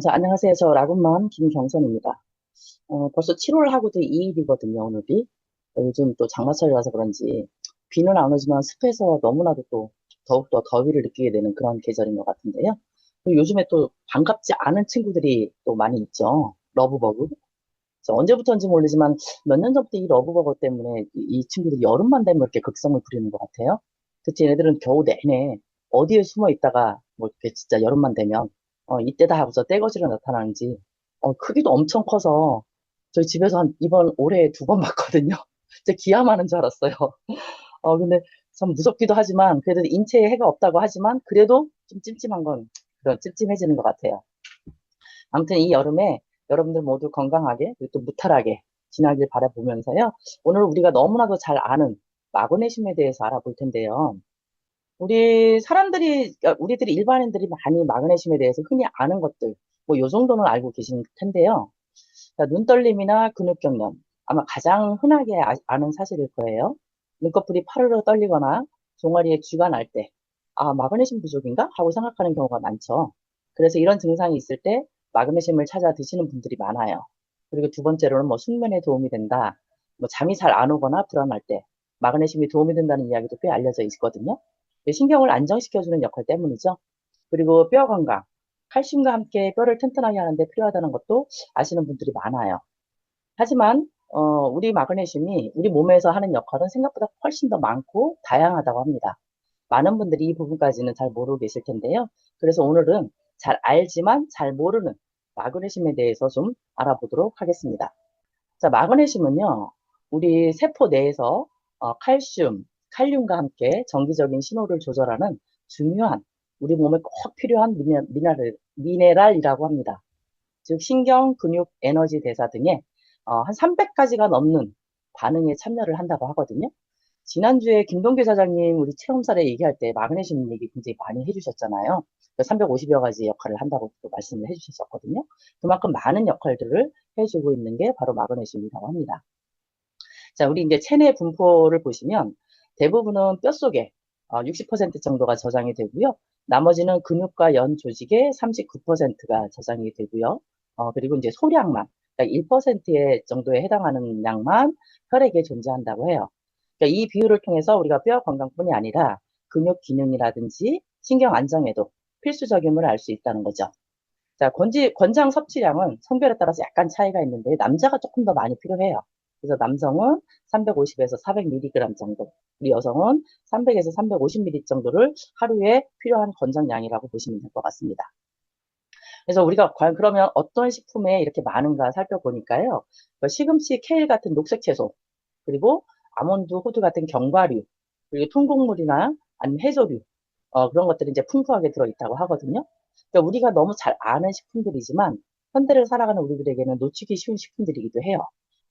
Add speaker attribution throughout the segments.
Speaker 1: 자, 안녕하세요. 저 라군맘 김경선입니다. 벌써 7월 하고도 2일이거든요, 오늘이. 요즘 또 장마철이라서 그런지 비는 안 오지만 습해서 너무나도 또 더욱더 더위를 느끼게 되는 그런 계절인 것 같은데요. 그리고 요즘에 또 반갑지 않은 친구들이 또 많이 있죠. 러브버그. 그래서 언제부터인지 모르지만 몇 년 전부터 이 러브버거 때문에 이 친구들이 여름만 되면 이렇게 극성을 부리는 것 같아요. 특히 얘네들은 겨우 내내 어디에 숨어 있다가 뭐 이렇게 진짜 여름만 되면 이때다 하고서 떼거지로 나타나는지 크기도 엄청 커서 저희 집에서 한 이번 올해 2번 봤거든요. 진짜 기함하는 줄 알았어요. 근데 참 무섭기도 하지만 그래도 인체에 해가 없다고 하지만 그래도 좀 찜찜한 건 그런 찜찜해지는 것 같아요. 아무튼 이 여름에 여러분들 모두 건강하게 그리고 또 무탈하게 지나길 바라보면서요. 오늘 우리가 너무나도 잘 아는 마그네슘에 대해서 알아볼 텐데요. 우리 사람들이, 우리들이 일반인들이 많이 마그네슘에 대해서 흔히 아는 것들, 뭐 요 정도는 알고 계신 텐데요. 자, 눈떨림이나 근육경련, 아마 가장 흔하게 아는 사실일 거예요. 눈꺼풀이 파르르 떨리거나 종아리에 쥐가 날 때, 아, 마그네슘 부족인가? 하고 생각하는 경우가 많죠. 그래서 이런 증상이 있을 때 마그네슘을 찾아 드시는 분들이 많아요. 그리고 두 번째로는 뭐 숙면에 도움이 된다. 뭐 잠이 잘 안 오거나 불안할 때 마그네슘이 도움이 된다는 이야기도 꽤 알려져 있거든요. 신경을 안정시켜주는 역할 때문이죠. 그리고 뼈 건강, 칼슘과 함께 뼈를 튼튼하게 하는데 필요하다는 것도 아시는 분들이 많아요. 하지만 우리 마그네슘이 우리 몸에서 하는 역할은 생각보다 훨씬 더 많고 다양하다고 합니다. 많은 분들이 이 부분까지는 잘 모르고 계실 텐데요. 그래서 오늘은 잘 알지만 잘 모르는 마그네슘에 대해서 좀 알아보도록 하겠습니다. 자, 마그네슘은요, 우리 세포 내에서 칼슘, 칼륨과 함께 정기적인 신호를 조절하는 중요한 우리 몸에 꼭 필요한 미네랄이라고 합니다. 즉 신경, 근육, 에너지 대사 등의 한 300가지가 넘는 반응에 참여를 한다고 하거든요. 지난주에 김동규 사장님 우리 체험사례 얘기할 때 마그네슘 얘기 굉장히 많이 해주셨잖아요. 350여 가지 역할을 한다고 또 말씀을 해주셨었거든요. 그만큼 많은 역할들을 해주고 있는 게 바로 마그네슘이라고 합니다. 자, 우리 이제 체내 분포를 보시면 대부분은 뼛속에 60% 정도가 저장이 되고요. 나머지는 근육과 연 조직의 39%가 저장이 되고요. 그리고 이제 소량만, 그러니까 1%의 정도에 해당하는 양만 혈액에 존재한다고 해요. 그러니까 이 비율을 통해서 우리가 뼈 건강뿐이 아니라 근육 기능이라든지 신경 안정에도 필수적임을 알 수 있다는 거죠. 자, 권장 섭취량은 성별에 따라서 약간 차이가 있는데 남자가 조금 더 많이 필요해요. 그래서 남성은 350에서 400mg 정도, 우리 여성은 300에서 350mg 정도를 하루에 필요한 권장량이라고 보시면 될 것 같습니다. 그래서 우리가 과연 그러면 어떤 식품에 이렇게 많은가 살펴보니까요. 시금치, 케일 같은 녹색 채소, 그리고 아몬드, 호두 같은 견과류, 그리고 통곡물이나 아니면 해조류, 그런 것들이 이제 풍부하게 들어있다고 하거든요. 그러니까 우리가 너무 잘 아는 식품들이지만 현대를 살아가는 우리들에게는 놓치기 쉬운 식품들이기도 해요.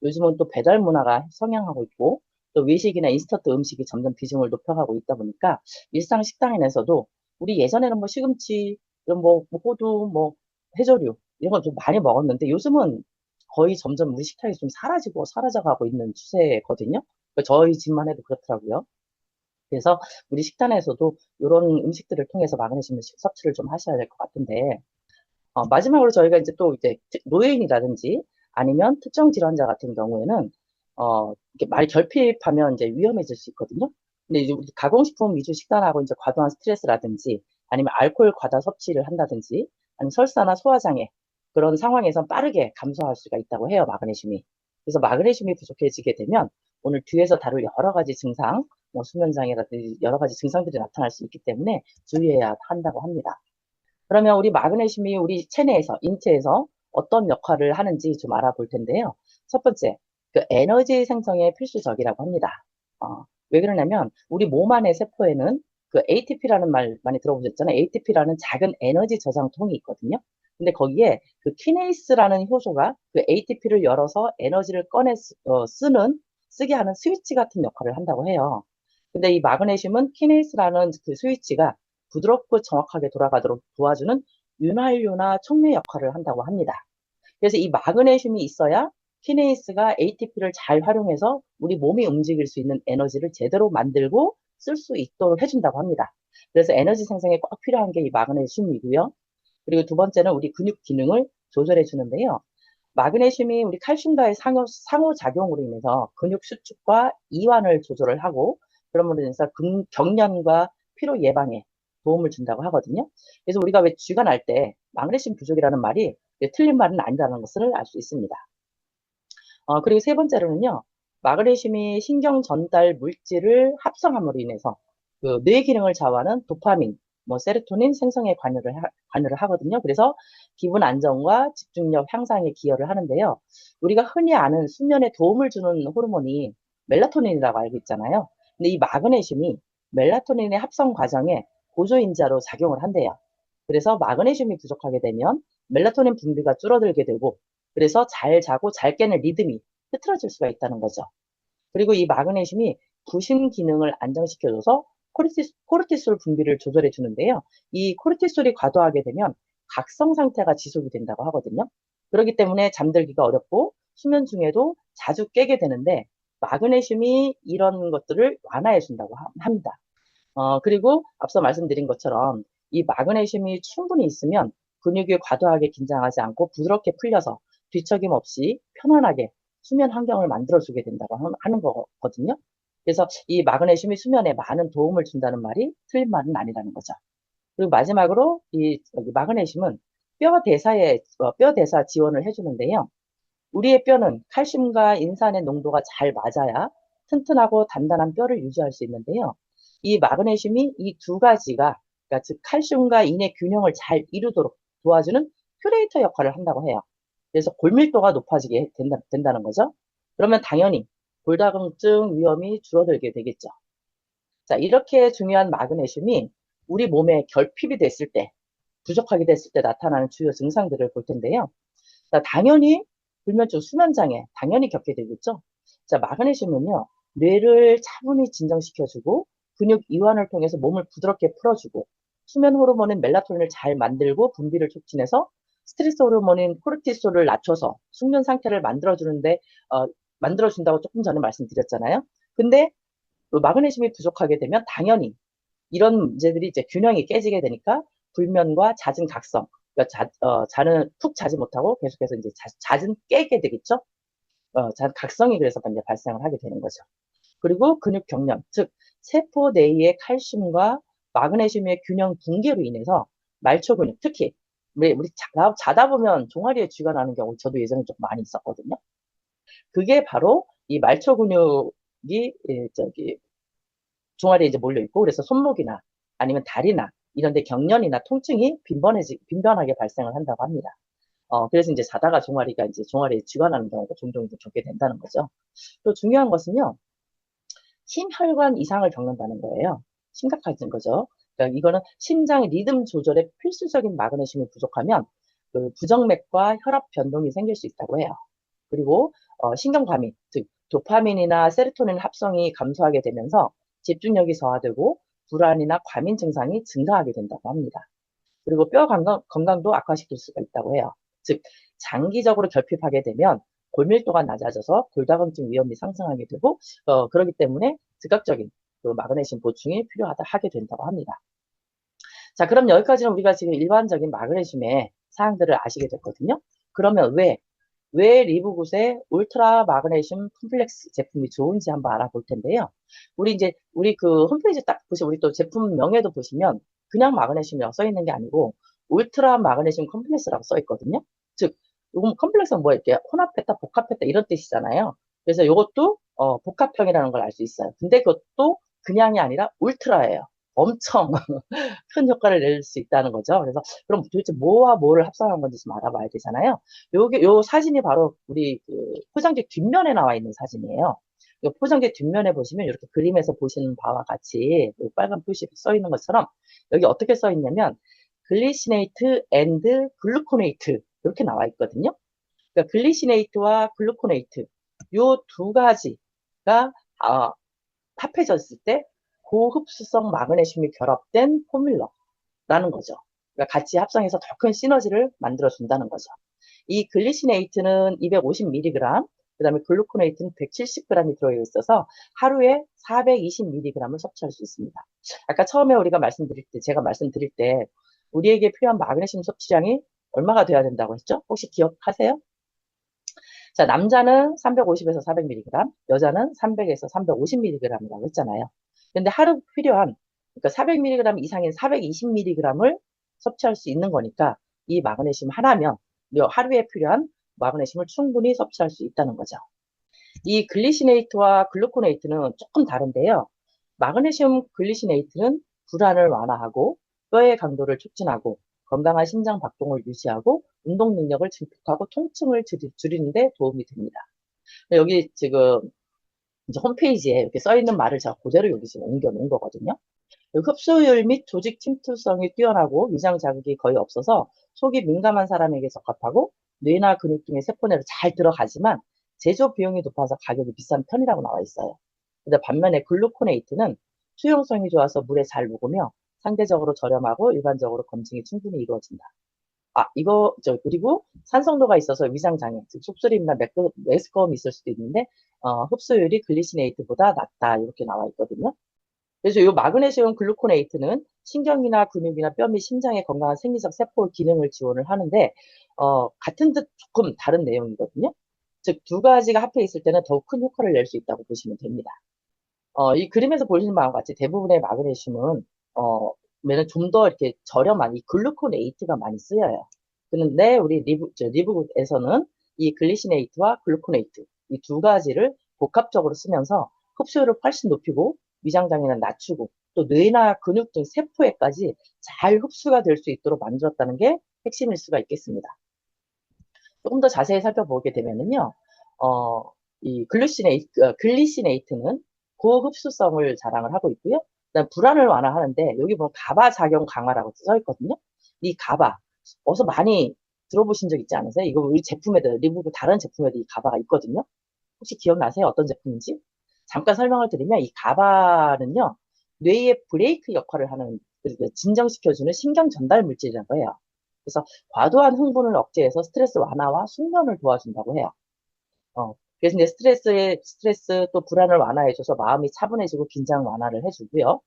Speaker 1: 요즘은 또 배달 문화가 성행하고 있고 또 외식이나 인스턴트 음식이 점점 비중을 높여가고 있다 보니까 일상 식단에서도 우리 예전에는 뭐 시금치, 이런 뭐 호두, 뭐 해조류 이런 걸 좀 많이 먹었는데 요즘은 거의 점점 우리 식탁이 좀 사라져가고 있는 추세거든요. 그러니까 저희 집만 해도 그렇더라고요. 그래서 우리 식단에서도 이런 음식들을 통해서 마그네슘 섭취를 좀 하셔야 될 것 같은데, 마지막으로 저희가 이제 또 이제 노예인이라든지 아니면 특정 질환자 같은 경우에는, 이렇게 많이 결핍하면 이제 위험해질 수 있거든요. 근데 이제 우리 가공식품 위주 식단하고 이제 과도한 스트레스라든지 아니면 알코올 과다 섭취를 한다든지 아니면 설사나 소화장애 그런 상황에선 빠르게 감소할 수가 있다고 해요, 마그네슘이. 그래서 마그네슘이 부족해지게 되면 오늘 뒤에서 다룰 여러 가지 증상, 뭐 수면장애라든지 여러 가지 증상들이 나타날 수 있기 때문에 주의해야 한다고 합니다. 그러면 우리 마그네슘이 우리 체내에서, 인체에서 어떤 역할을 하는지 좀 알아볼 텐데요. 첫 번째, 그 에너지 생성에 필수적이라고 합니다. 왜 그러냐면 우리 몸 안의 세포에는 그 ATP라는 말 많이 들어보셨잖아요. ATP라는 작은 에너지 저장통이 있거든요. 근데 거기에 그 키네이스라는 효소가 그 ATP를 열어서 에너지를 쓰게 하는 스위치 같은 역할을 한다고 해요. 근데 이 마그네슘은 키네이스라는 그 스위치가 부드럽고 정확하게 돌아가도록 도와주는 윤활유나 촉매 역할을 한다고 합니다. 그래서 이 마그네슘이 있어야 키네이스가 ATP를 잘 활용해서 우리 몸이 움직일 수 있는 에너지를 제대로 만들고 쓸 수 있도록 해준다고 합니다. 그래서 에너지 생성에 꼭 필요한 게 이 마그네슘이고요. 그리고 두 번째는 우리 근육 기능을 조절해 주는데요. 마그네슘이 우리 칼슘과의 상호작용으로 인해서 근육 수축과 이완을 조절을 하고 그러므로 인해서 경련과 피로 예방에 도움을 준다고 하거든요. 그래서 우리가 왜 쥐가 날 때 마그네슘 부족이라는 말이 틀린 말은 아니라는 것을 알 수 있습니다. 그리고 세 번째로는요, 마그네슘이 신경 전달 물질을 합성함으로 인해서 그 뇌 기능을 좌우하는 도파민, 뭐 세로토닌 생성에 관여를 하거든요. 그래서 기분 안정과 집중력 향상에 기여를 하는데요. 우리가 흔히 아는 수면에 도움을 주는 호르몬이 멜라토닌이라고 알고 있잖아요. 근데 이 마그네슘이 멜라토닌의 합성 과정에 보조인자로 작용을 한대요. 그래서 마그네슘이 부족하게 되면 멜라토닌 분비가 줄어들게 되고 그래서 잘 자고 잘 깨는 리듬이 흐트러질 수가 있다는 거죠. 그리고 이 마그네슘이 부신 기능을 안정시켜줘서 코르티솔 분비를 조절해 주는데요. 이 코르티솔이 과도하게 되면 각성 상태가 지속이 된다고 하거든요. 그렇기 때문에 잠들기가 어렵고 수면 중에도 자주 깨게 되는데 마그네슘이 이런 것들을 완화해 준다고 합니다. 그리고 앞서 말씀드린 것처럼 이 마그네슘이 충분히 있으면 근육이 과도하게 긴장하지 않고 부드럽게 풀려서 뒤척임 없이 편안하게 수면 환경을 만들어주게 된다고 하는 거거든요. 그래서 이 마그네슘이 수면에 많은 도움을 준다는 말이 틀린 말은 아니라는 거죠. 그리고 마지막으로 이 마그네슘은 뼈 대사 지원을 해주는데요. 우리의 뼈는 칼슘과 인산의 농도가 잘 맞아야 튼튼하고 단단한 뼈를 유지할 수 있는데요. 이 마그네슘이 이 두 가지가, 그러니까 즉 칼슘과 인의 균형을 잘 이루도록 도와주는 큐레이터 역할을 한다고 해요. 그래서 골밀도가 높아지게 된다는 거죠. 그러면 당연히 골다공증 위험이 줄어들게 되겠죠. 자, 이렇게 중요한 마그네슘이 우리 몸에 결핍이 됐을 때, 부족하게 됐을 때 나타나는 주요 증상들을 볼 텐데요. 자, 당연히 불면증, 수면장애 당연히 겪게 되겠죠. 자, 마그네슘은요, 뇌를 차분히 진정시켜주고 근육 이완을 통해서 몸을 부드럽게 풀어주고 수면 호르몬인 멜라토닌을 잘 만들고 분비를 촉진해서 스트레스 호르몬인 코르티솔을 낮춰서 숙면 상태를 만들어주는데 만들어준다고 조금 전에 말씀드렸잖아요. 근데 그 마그네슘이 부족하게 되면 당연히 이런 문제들이 이제 균형이 깨지게 되니까 불면과 잦은 각성, 그러니까 자는 푹 자지 못하고 계속해서 이제 잦은 깨게 되겠죠. 각성이 그래서 이제 발생을 하게 되는 거죠. 그리고 근육 경련, 즉 세포 내의 칼슘과 마그네슘의 균형 붕괴로 인해서 말초 근육, 특히 우리 자다 보면 종아리에 쥐가 나는 경우 저도 예전에 좀 많이 있었거든요. 그게 바로 이 말초 근육이 저기 종아리에 이제 몰려 있고 그래서 손목이나 아니면 다리나 이런 데 경련이나 통증이 빈번하게 발생을 한다고 합니다. 그래서 이제 자다가 종아리에 쥐가 나는 경우가 종종 이제 겪게 된다는 거죠. 또 중요한 것은요, 심혈관 이상을 겪는다는 거예요. 심각한 거죠. 그러니까 이거는 심장의 리듬 조절에 필수적인 마그네슘이 부족하면 그 부정맥과 혈압 변동이 생길 수 있다고 해요. 그리고 신경과민, 즉 도파민이나 세로토닌 합성이 감소하게 되면서 집중력이 저하되고 불안이나 과민 증상이 증가하게 된다고 합니다. 그리고 뼈 건강도 악화시킬 수가 있다고 해요. 즉 장기적으로 결핍하게 되면 골밀도가 낮아져서 골다공증 위험이 상승하게 되고 그렇기 때문에 즉각적인 그 마그네슘 보충이 필요하다 하게 된다고 합니다. 자, 그럼 여기까지는 우리가 지금 일반적인 마그네슘의 사항들을 아시게 됐거든요. 그러면 왜 리브굿의 울트라 마그네슘 컴플렉스 제품이 좋은지 한번 알아볼 텐데요. 우리 그 홈페이지 딱 보시면 우리 또 제품 명에도 보시면 그냥 마그네슘이라고 써 있는 게 아니고 울트라 마그네슘 컴플렉스라고 써 있거든요. 즉, 요거 컴플렉스는 뭐 이렇게 혼합했다, 복합했다 이런 뜻이잖아요. 그래서 이것도 복합형이라는 걸 알 수 있어요. 근데 그것도 그냥이 아니라 울트라예요. 엄청 큰 효과를 낼 수 있다는 거죠. 그래서 그럼 도대체 뭐와 뭐를 합성한 건지 좀 알아봐야 되잖아요. 요 사진이 바로 우리 그 포장지 뒷면에 나와 있는 사진이에요. 이 포장지 뒷면에 보시면 이렇게 그림에서 보시는 바와 같이 빨간 표시 써 있는 것처럼 여기 어떻게 써 있냐면 글리시네이트 앤드 글루코네이트 이렇게 나와 있거든요. 그러니까 글리시네이트와 글루코네이트 요 두 가지가 합해졌을 때 고흡수성 마그네슘이 결합된 포뮬러라는 거죠. 그러니까 같이 합성해서 더 큰 시너지를 만들어준다는 거죠. 이 글리시네이트는 250mg, 그 다음에 글루코네이트는 170g이 들어있어서 하루에 420mg을 섭취할 수 있습니다. 아까 처음에 제가 말씀드릴 때 우리에게 필요한 마그네슘 섭취량이 얼마가 돼야 된다고 했죠? 혹시 기억하세요? 자, 남자는 350에서 400mg, 여자는 300에서 350mg이라고 했잖아요. 근데 하루 필요한, 그러니까 400mg 이상인 420mg을 섭취할 수 있는 거니까 이 마그네슘 하나면 하루에 필요한 마그네슘을 충분히 섭취할 수 있다는 거죠. 이 글리시네이트와 글루코네이트는 조금 다른데요. 마그네슘 글리시네이트는 불안을 완화하고 뼈의 강도를 촉진하고 건강한 심장 박동을 유지하고 운동 능력을 증폭하고 통증을 줄이는 데 도움이 됩니다. 여기 지금 이제 홈페이지에 이렇게 써 있는 말을 제가 그대로 여기 지금 옮겨 놓은 거거든요. 흡수율 및 조직 침투성이 뛰어나고 위장 자극이 거의 없어서 속이 민감한 사람에게 적합하고 뇌나 근육 등의 세포내로 잘 들어가지만 제조 비용이 높아서 가격이 비싼 편이라고 나와 있어요. 근데 반면에 글루코네이트는 수용성이 좋아서 물에 잘 녹으며 상대적으로 저렴하고 일반적으로 검증이 충분히 이루어진다. 그리고 산성도가 있어서 위장장애, 즉 속쓰림이나 메스꺼움이 있을 수도 있는데, 흡수율이 글리시네이트보다 낮다. 이렇게 나와 있거든요. 그래서 이 마그네슘 글루코네이트는 신경이나 근육이나 뼈 및 심장의 건강한 생리적 세포 기능을 지원을 하는데, 같은 듯 조금 다른 내용이거든요. 즉, 두 가지가 합해 있을 때는 더욱 큰 효과를 낼 수 있다고 보시면 됩니다. 이 그림에서 보시는 바와 같이 대부분의 마그네슘은, 좀 더 이렇게 저렴한 이 글루코네이트가 많이 쓰여요. 그런데 우리 리브에서는 이 글리시네이트와 글루코네이트, 이 두 가지를 복합적으로 쓰면서 흡수율을 훨씬 높이고 위장장애는 낮추고 또 뇌나 근육 등 세포에까지 잘 흡수가 될 수 있도록 만들었다는 게 핵심일 수가 있겠습니다. 조금 더 자세히 살펴보게 되면은요, 어, 글리시네이트는 고흡수성을 자랑을 하고 있고요. 그다음 불안을 완화하는데 여기 보면 가바 작용 강화라고 써 있거든요. 이 가바 어서 많이 들어보신 적 있지 않으세요? 이거 우리 제품에도 리뷰도 다른 제품에도 이 가바가 있거든요. 혹시 기억나세요? 어떤 제품인지? 잠깐 설명을 드리면 이 가바는요, 뇌의 브레이크 역할을 하는 진정시켜주는 신경 전달 물질이라고 해요. 그래서 과도한 흥분을 억제해서 스트레스 완화와 숙면을 도와준다고 해요. 그래서 이제 스트레스 또 불안을 완화해줘서 마음이 차분해지고 긴장 완화를 해주고요.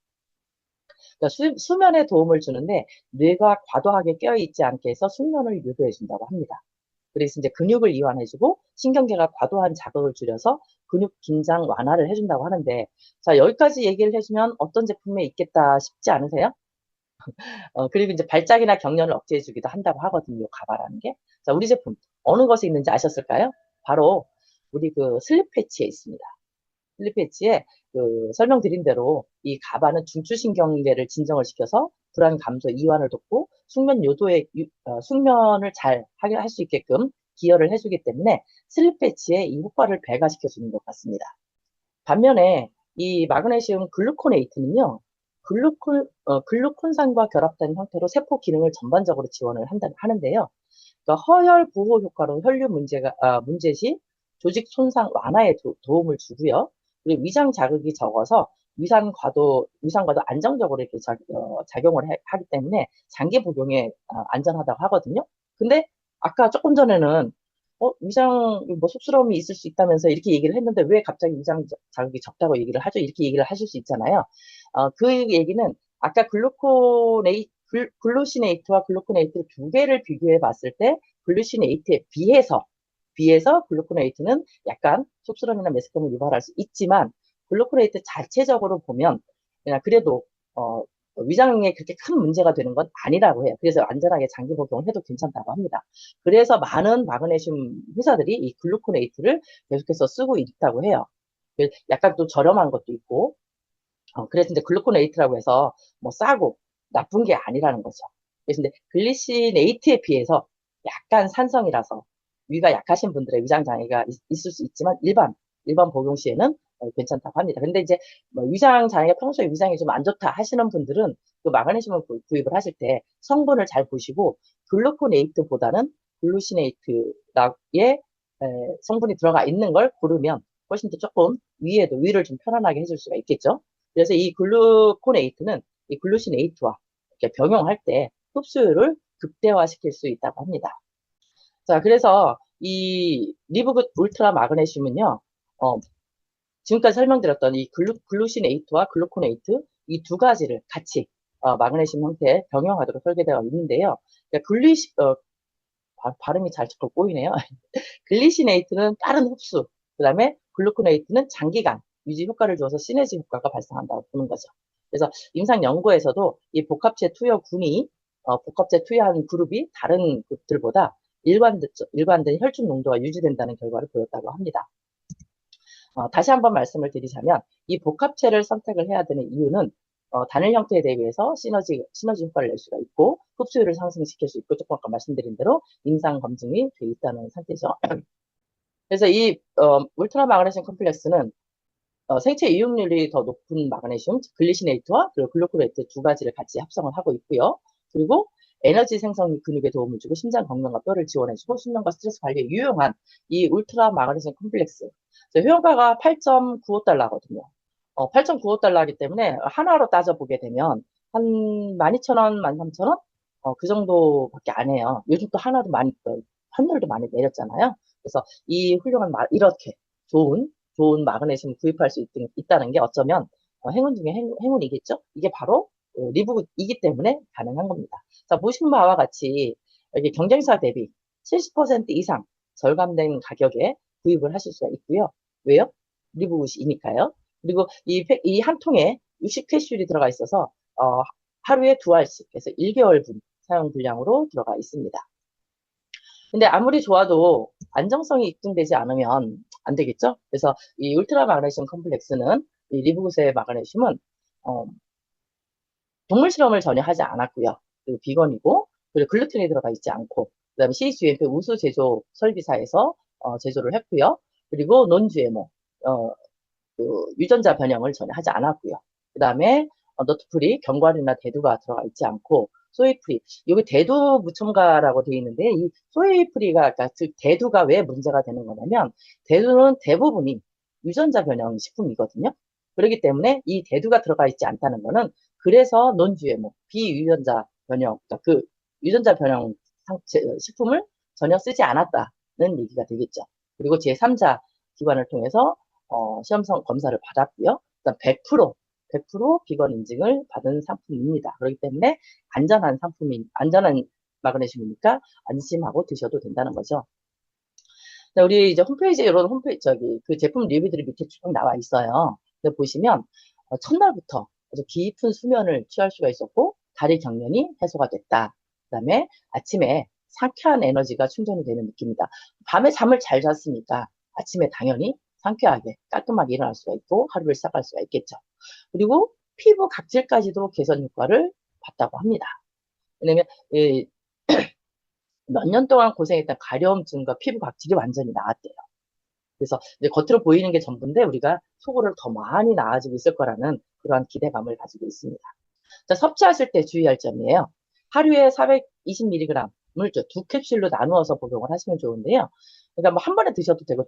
Speaker 1: 그러니까 수면에 도움을 주는데 뇌가 과도하게 깨어있지 않게 해서 숙면을 유도해준다고 합니다. 그래서 이제 근육을 이완해주고 신경계가 과도한 자극을 줄여서 근육 긴장 완화를 해준다고 하는데, 자, 여기까지 얘기를 해주면 어떤 제품에 있겠다 싶지 않으세요? 그리고 이제 발작이나 경련을 억제해주기도 한다고 하거든요, 가바라는 게. 자, 우리 제품 어느 것에 있는지 아셨을까요? 바로 우리 그 슬립 패치에 있습니다. 슬립 패치에 설명드린 대로 이 가바는 중추신경계를 진정을 시켜서 불안 감소 이완을 돕고 숙면을 잘 하게 할 수 있게끔 기여를 해주기 때문에 슬립 패치에 이 효과를 배가시켜주는 것 같습니다. 반면에 이 마그네슘 글루코네이트는요, 글루콘산과 결합된 형태로 세포 기능을 전반적으로 지원을 하는데요. 그러니까 허혈 보호 효과로 혈류 문제 시 조직 손상 완화에 도움을 주고요. 그리고 위장 자극이 적어서 위산과도 안정적으로 이렇게 작용을 하기 때문에 장기 복용에 안전하다고 하거든요. 근데 아까 조금 전에는 위장 뭐 쑥스러움이 있을 수 있다면서 이렇게 얘기를 했는데 왜 갑자기 위장 자극이 적다고 얘기를 하죠? 이렇게 얘기를 하실 수 있잖아요. 그 얘기는 아까 글루시네이트와 글루코네이트 두 개를 비교해 봤을 때 글루시네이트에 비해서 글루코네이트는 약간 쑥스러움이나 메스꺼움을 유발할 수 있지만 글루코네이트 자체적으로 보면 그냥 그래도 위장에 그렇게 큰 문제가 되는 건 아니라고 해요. 그래서 안전하게 장기 복용을 해도 괜찮다고 합니다. 그래서 많은 마그네슘 회사들이 이 글루코네이트를 계속해서 쓰고 있다고 해요. 약간 또 저렴한 것도 있고, 그래서 이제 글루코네이트라고 해서 뭐 싸고 나쁜 게 아니라는 거죠. 그래서 이제 글리시네이트에 비해서 약간 산성이라서 위가 약하신 분들의 위장 장애가 있을 수 있지만 일반 복용 시에는 괜찮다고 합니다. 근데 이제 뭐 위장 장애가 평소에 위장이 좀 안 좋다 하시는 분들은 그 마그네슘을 구입을 하실 때 성분을 잘 보시고 글루코네이트보다는 글루시네이트의 성분이 들어가 있는 걸 고르면 훨씬 더 조금 위를 좀 편안하게 해줄 수가 있겠죠. 그래서 이 글루코네이트는 이 글루시네이트와 이렇게 병용할 때 흡수율을 극대화시킬 수 있다고 합니다. 자, 그래서 이 리브 울트라 마그네슘은요, 지금까지 설명드렸던 이 글루시네이트와 글루코네이트 이 두 가지를 같이 마그네슘 형태의 병영하도록 설계되어 있는데요. 그러니까 발음이 잘 자꾸 꼬이네요. 글리시네이트는 빠른 흡수, 그 다음에 글루코네이트는 장기간 유지 효과를 주어서 시너지 효과가 발생한다고 보는 거죠. 그래서 임상 연구에서도 이 복합체 투여한 그룹이 다른 그룹들보다 일관된 혈중 농도가 유지된다는 결과를 보였다고 합니다. 다시 한번 말씀을 드리자면 이 복합체를 선택을 해야 되는 이유는 단일 형태에 대비해서 시너지 효과를 낼 수가 있고 흡수율을 상승시킬 수 있고 조금 아까 말씀드린 대로 임상 검증이 돼 있다는 상태죠. 그래서 이 울트라 마그네슘 컴플렉스는 생체 이용률이 더 높은 마그네슘, 글리시네이트와 그리고 글루코네이트 두 가지를 같이 합성을 하고 있고요. 그리고 에너지 생성 근육에 도움을 주고 심장 건강과 뼈를 지원해주고 수면과 스트레스 관리에 유용한 이 울트라 마그네슘 컴플렉스. 효용가가 8.95달러거든요. 8.95달러이기 때문에 하나로 따져보게 되면 한 12,000원, 13,000원? 그 정도밖에 안 해요. 요즘 또 하나도 환율도 많이 내렸잖아요. 그래서 이 훌륭한, 이렇게 좋은 마그네슘을 구입할 수 있다는 게 어쩌면 행운 중에 행운이겠죠? 이게 바로 리브이기 때문에 가능한 겁니다. 자, 보신 바와 같이 여기 경쟁사 대비 70% 이상 절감된 가격에 구입을 하실 수가 있고요. 왜요? 리브굿이니까요. 그리고 이 한 통에 60캡슐이 들어가 있어서 하루에 2알씩 해서 1개월분 사용 분량으로 들어가 있습니다. 근데 아무리 좋아도 안정성이 입증되지 않으면 안 되겠죠? 그래서 이 울트라 마그네슘 컴플렉스는 이 리브굿의 마그네슘은 동물 실험을 전혀 하지 않았고요. 그리고 비건이고 그리고 글루텐이 들어가 있지 않고 그다음에 CGMP 우수 제조 설비사에서 제조를 했고요. 그리고 논GMO 유전자 변형을 전혀 하지 않았고요. 그다음에 너트프리, 견과류나 대두가 들어가 있지 않고 소이프리, 여기 대두 무첨가라고 되어 있는데 이 소이프리가 그러니까 대두가 왜 문제가 되는 거냐면 대두는 대부분이 유전자 변형 식품이거든요. 그렇기 때문에 이 대두가 들어가 있지 않다는 거는 그래서 논GMO, 비유전자 변형, 그러니까 그 유전자 변형 식품을 전혀 쓰지 않았다는 얘기가 되겠죠. 그리고 제3자 기관을 통해서 시험성 검사를 받았고요. 그다음 100% 비건 인증을 받은 상품입니다. 그렇기 때문에 안전한 마그네슘이니까 안심하고 드셔도 된다는 거죠. 자, 우리 이제 홈페이지에 이런 그 제품 리뷰들이 밑에 쭉 나와 있어요. 보시면, 첫날부터 아주 깊은 수면을 취할 수가 있었고, 다리 경련이 해소가 됐다. 그 다음에 아침에 상쾌한 에너지가 충전이 되는 느낌이다. 밤에 잠을 잘 잤으니까 아침에 당연히 상쾌하게 깔끔하게 일어날 수가 있고 하루를 시작할 수가 있겠죠. 그리고 피부 각질까지도 개선 효과를 봤다고 합니다. 왜냐면 몇 년 동안 고생했던 가려움증과 피부 각질이 완전히 나았대요. 그래서 이제 겉으로 보이는 게 전부인데 우리가 속으로 더 많이 나아지고 있을 거라는 그러한 기대감을 가지고 있습니다. 자, 섭취하실 때 주의할 점이에요. 하루에 420mg을 두 캡슐로 나누어서 복용을 하시면 좋은데요. 그러니까 뭐 한 번에 드셔도 되고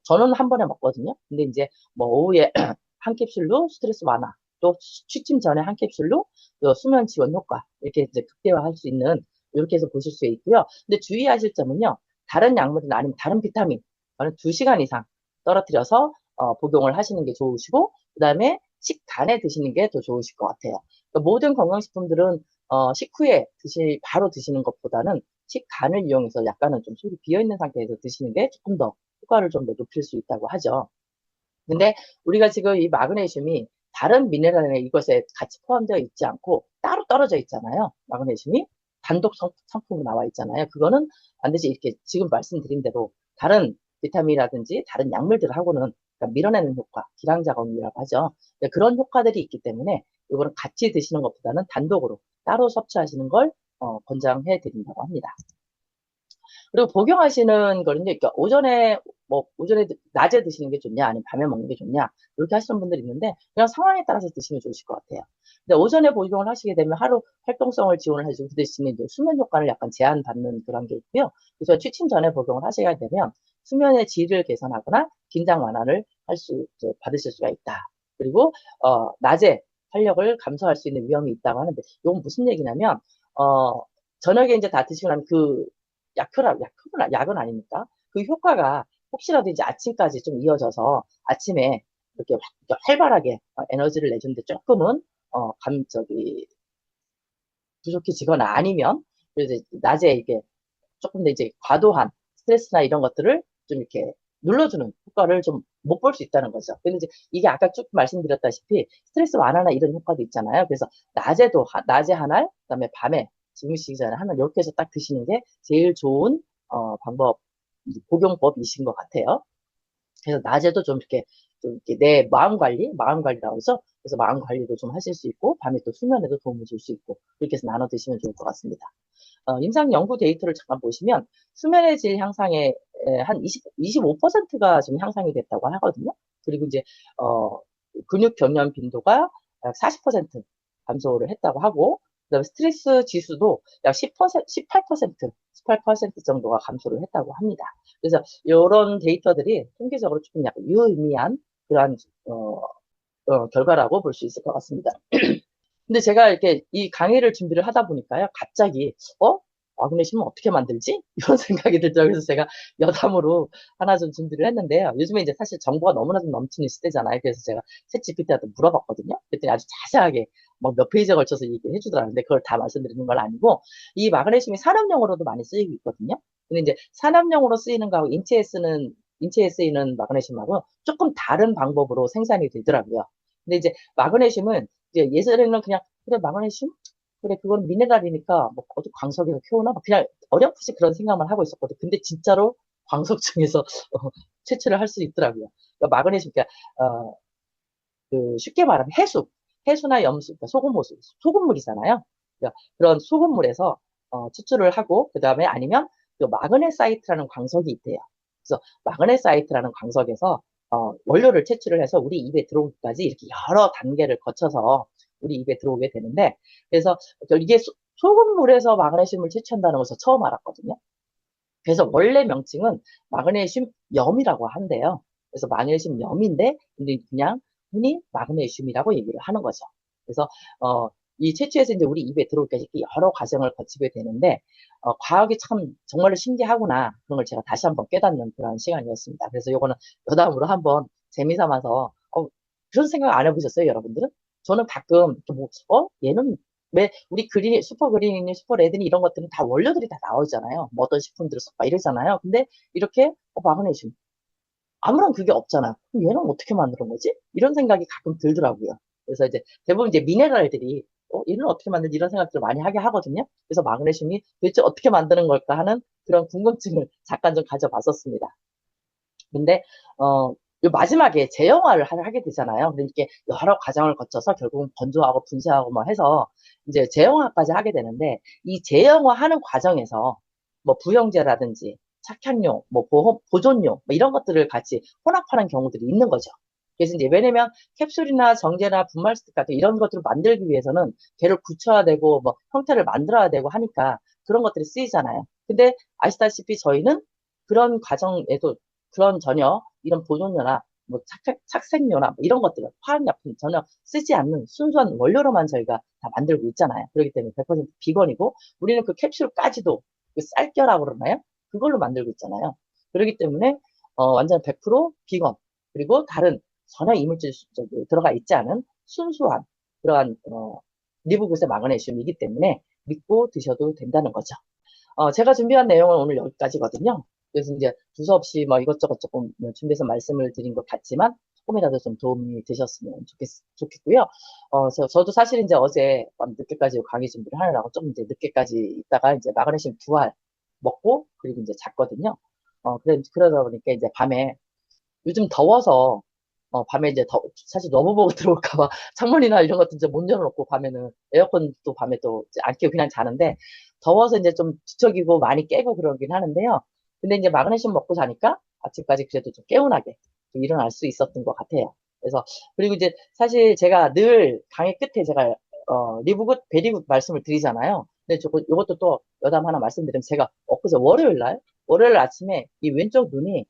Speaker 1: 저는 한 번에 먹거든요. 근데 이제 뭐 오후에 한 캡슐로 스트레스 완화, 또 취침 전에 한 캡슐로 또 수면 지원 효과 이렇게 이제 극대화할 수 있는 이렇게 해서 보실 수 있고요. 근데 주의하실 점은요. 다른 약물이나 아니면 다른 비타민 2시간 이상 떨어뜨려서 복용을 하시는 게 좋으시고 그다음에 식단에 드시는 게 더 좋으실 것 같아요. 그러니까 모든 건강식품들은 식후에 바로 드시는 것보다는 식단을 이용해서 약간은 좀 속이 비어있는 상태에서 드시는 게 조금 더 효과를 좀 더 높일 수 있다고 하죠. 근데 우리가 지금 이 마그네슘이 다른 미네랄의 이것에 같이 포함되어 있지 않고 따로 떨어져 있잖아요. 마그네슘이 단독 상품으로 나와 있잖아요. 그거는 반드시 이렇게 지금 말씀드린 대로 다른 비타민이라든지 다른 약물들하고는 그러니까 밀어내는 효과, 기량작용이라고 하죠. 그런 효과들이 있기 때문에 이거는 같이 드시는 것보다는 단독으로 따로 섭취하시는 걸 권장해 드린다고 합니다. 그리고 복용하시는 거는요, 그러니까 낮에 드시는 게 좋냐, 아니면 밤에 먹는 게 좋냐, 이렇게 하시는 분들이 있는데, 그냥 상황에 따라서 드시면 좋으실 것 같아요. 근데 오전에 복용을 하시게 되면 하루 활동성을 지원을 해주고, 그 대신에 이제 수면 효과를 약간 제한받는 그런 게 있고요. 그래서 취침 전에 복용을 하시게 되면 수면의 질을 개선하거나 긴장 완화를 받으실 수가 있다. 그리고, 낮에 활력을 감소할 수 있는 위험이 있다고 하는데, 이건 무슨 얘기냐면, 저녁에 이제 다 드시고 나면 약은 아닙니까? 그 효과가 혹시라도 이제 아침까지 좀 이어져서 아침에 이렇게 활발하게 에너지를 내주는데 조금은, 어, 감, 저기, 부족해지거나 아니면 그래서 낮에 이게 조금 더 이제 과도한 스트레스나 이런 것들을 좀 이렇게 눌러주는 효과를 좀 못 볼 수 있다는 거죠. 근데 이제 이게 아까 쭉 말씀드렸다시피 스트레스 완화나 이런 효과도 있잖아요. 그래서 낮에 하나, 그다음에 밤에 주무시기 전에 하나 이렇게 해서 딱 드시는 게 제일 좋은 방법, 복용법이신 것 같아요. 그래서 낮에도 좀 이렇게 내 마음 관리라고 하죠. 그래서 마음 관리도 좀 하실 수 있고, 밤에 또 수면에도 도움을 줄 수 있고, 그렇게 해서 나눠 드시면 좋을 것 같습니다. 임상 연구 데이터를 잠깐 보시면 수면의 질 향상에 한 25%가 지금 향상이 됐다고 하거든요. 그리고 이제 근육 경련 빈도가 약 40% 감소를 했다고 하고, 그다음에 스트레스 지수도 약 10%, 18% 정도가 감소를 했다고 합니다. 그래서 이런 데이터들이 통계적으로 조금 약간 유의미한 그러한 결과라고 볼 수 있을 것 같습니다. 근데 제가 이렇게 이 강의를 준비를 하다 보니까요, 갑자기, 마그네슘은 어떻게 만들지? 이런 생각이 들더라고요. 그래서 제가 여담으로 하나 좀 준비를 했는데요. 요즘에 이제 사실 정보가 너무나도 넘치는 시대잖아요. 그래서 제가 챗GPT한테 물어봤거든요. 그랬더니 아주 자세하게 뭐 몇 페이지에 걸쳐서 얘기를 해주더라고요. 근데 그걸 다 말씀드리는 건 아니고, 이 마그네슘이 산업용으로도 많이 쓰이고 있거든요. 근데 이제 산업용으로 쓰이는 거하고 인체에 쓰이는 마그네슘하고 조금 다른 방법으로 생산이 되더라고요. 근데 이제 마그네슘은 이제 예전에는 그냥 그래 마그네슘 그래 그건 미네랄이니까 뭐 어디 광석에서 캐오나 막 그냥 어렴풋이 그런 생각만 하고 있었거든. 근데 진짜로 광석 중에서 채취를 할 수 있더라고요. 그러니까 마그네슘 그러니까 그 쉽게 말하면 해수나 염수, 그러니까 소금물이잖아요. 그러니까 그런 소금물에서 추출을 하고 그 다음에 아니면 그 마그네사이트라는 광석이 있대요. 그래서 마그네사이트라는 광석에서 원료를 채취를 해서 우리 입에 들어오기까지 이렇게 여러 단계를 거쳐서 우리 입에 들어오게 되는데 그래서 이게 소금물에서 마그네슘을 채취한다는 것을 처음 알았거든요. 그래서 원래 명칭은 마그네슘 염이라고 한대요. 그래서 마그네슘 염인데 근데 그냥 흔히 마그네슘이라고 얘기를 하는 거죠. 그래서 이 채취해서 이제 우리 입에 들어올 때까지 여러 과정을 거치게 되는데 과학이 참 정말로 신기하구나 그런 걸 제가 다시 한번 깨닫는 그런 시간이었습니다. 그래서 요거는 여담으로 한번 재미삼아서 그런 생각 안 해보셨어요, 여러분들은? 저는 가끔 뭐, 얘는 왜 우리 슈퍼 그린이니 슈퍼 레드니 이런 것들은 다 원료들이 다 나오잖아요. 뭐 어떤 식품들을 섞어 이러잖아요. 근데 이렇게 마그네슘 아무런 그게 없잖아. 그럼 얘는 어떻게 만드는 거지? 이런 생각이 가끔 들더라고요. 그래서 이제 대부분 이제 미네랄들이 얘는 어떻게 만드는지 이런 생각들을 많이 하게 하거든요. 그래서 마그네슘이 도대체 어떻게 만드는 걸까 하는 그런 궁금증을 잠깐 좀 가져봤었습니다. 근데 요 마지막에 제형화를 하게 되잖아요. 근데 이렇게 여러 과정을 거쳐서 결국은 건조하고 분쇄하고 뭐 해서 이제 제형화까지 하게 되는데 이 제형화하는 과정에서 뭐 부형제라든지 착향료, 뭐 보존료 뭐 이런 것들을 같이 혼합하는 경우들이 있는 거죠. 그래서 이제 왜냐면 캡슐이나 정제나 분말 스틱 같은 이런 것들을 만들기 위해서는 걔를 굳혀야 되고 뭐 형태를 만들어야 되고 하니까 그런 것들이 쓰이잖아요. 근데 아시다시피 저희는 그런 과정에도 그런 전혀 이런 보존료나 뭐 착색료나 뭐 이런 것들 화학약품 전혀 쓰지 않는 순수한 원료로만 저희가 다 만들고 있잖아요. 그렇기 때문에 100% 비건이고 우리는 그 캡슐까지도 그 쌀겨라고 그러나요? 그걸로 만들고 있잖아요. 그렇기 때문에 완전 100% 비건 그리고 다른 전혀 이물질 들어가 있지 않은 순수한 그러한 리브굿의 마그네슘이기 때문에 믿고 드셔도 된다는 거죠. 제가 준비한 내용은 오늘 여기까지거든요. 그래서 이제 두서없이 뭐 이것저것 조금 준비해서 말씀을 드린 것 같지만 조금이라도 좀 도움이 되셨으면 좋겠고요. 저도 사실 이제 어제 밤 늦게까지 강의 준비를 하느라고 좀 이제 늦게까지 있다가 이제 마그네슘 2알 먹고 그리고 이제 잤거든요. 그러다 보니까 이제 밤에 요즘 더워서 밤에 이제 사실 너무 보고 들어올까봐 창문이나 이런 것도 이제 못 열어놓고 밤에는 에어컨도 밤에 또 이제 안 켜고 그냥 자는데 더워서 이제 좀 뒤척이고 많이 깨고 그러긴 하는데요. 근데 이제 마그네슘 먹고 자니까 아침까지 그래도 좀 개운하게 좀 일어날 수 있었던 것 같아요. 그래서 그리고 이제 사실 제가 늘 강의 끝에 제가 리브굿, 베리굿 말씀을 드리잖아요. 근데 요것도 또 여담 하나 말씀드리면 제가 엊그제 월요일 아침에 이 왼쪽 눈이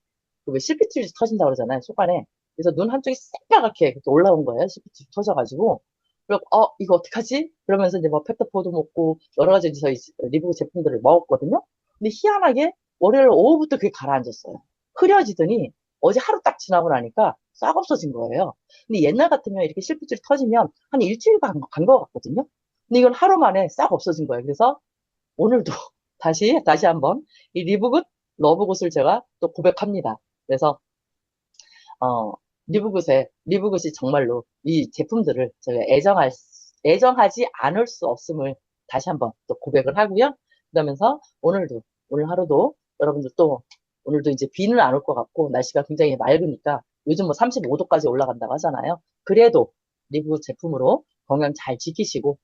Speaker 1: 그왜 실핏줄이 터진다고 그러잖아요, 속안에. 그래서 눈 한쪽이 새까맣게 그렇게 올라온 거예요, 실핏줄이 터져가지고. 그래서, 이거 어떡하지? 그러면서 이제 뭐 ペット포도 먹고, 여러 가지 저희 리뷰 제품들을 먹었거든요? 근데 희한하게 월요일 오후부터 그게 가라앉았어요. 흐려지더니 어제 하루 딱 지나고 나니까 싹 없어진 거예요. 근데 옛날 같으면 이렇게 실핏줄이 터지면 한 일주일 간것 같거든요? 근데 이건 하루 만에 싹 없어진 거예요. 그래서 오늘도 다시 한번 이 리브굿, 러브굿을 제가 또 고백합니다. 그래서, 어, 리브굿이 정말로 이 제품들을 제가 애정하지 않을 수 없음을 다시 한번 또 고백을 하고요. 그러면서 오늘 하루도 여러분들 또, 오늘도 이제 비는 안 올 것 같고, 날씨가 굉장히 맑으니까, 요즘 뭐 35도까지 올라간다고 하잖아요. 그래도 리브굿 제품으로 건강 잘 지키시고,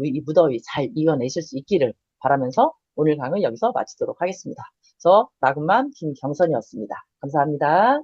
Speaker 1: 이 무더위 잘 이겨내실 수 있기를 바라면서 오늘 강은 여기서 마치도록 하겠습니다. 저 나그만 김경선이었습니다. 감사합니다.